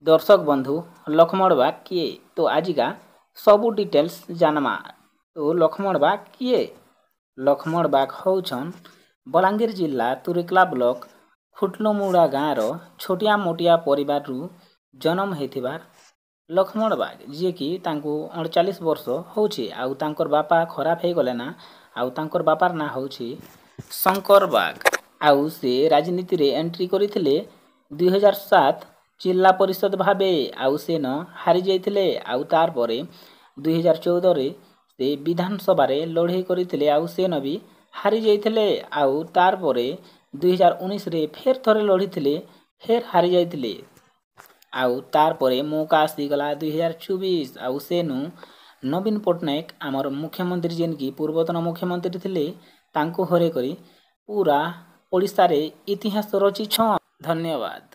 दर्शक बंधु लक्ष्मण बाग किए तो आजिका सबू डिटेल्स जानमा। तो लक्ष्मण बाग किए? लक्ष्मण बाग होउछन बलांगीर जिला तुरेकेला ब्लॉक खुटलुमुड़ा गाँव रो छोटिया मोटिया परिवार रु जन्म हेथिबार लक्ष्मण बाग जी कि तांको 39 वर्ष होउछि आउ तांकर बापा खराब हे गले ना आउ तांकर बापार ना होउछि शंकर बाग आउ से राजनीति रे एंट्री करिथिले 2007 जिला परिषद भाबे आउ से न हारि जाइथिले आउ तार परे 2014 रे से विधानसभा रे लड़ाई करिथिले आउ से न भी हारि जाइथिले आउ तार परे 2019 रे फेर थरे लड़िथिले फेर हारि जाइथिले आउ तार परे मौका आसीगला 2024 आउ सेनु नवीन पट्टनायक आमर मुख्यमंत्री जेन की पूर्वतन मुख्यमंत्री थिले तांको हरे करी पूरा ओडिसा रे इतिहास रचिछन। धन्यवाद।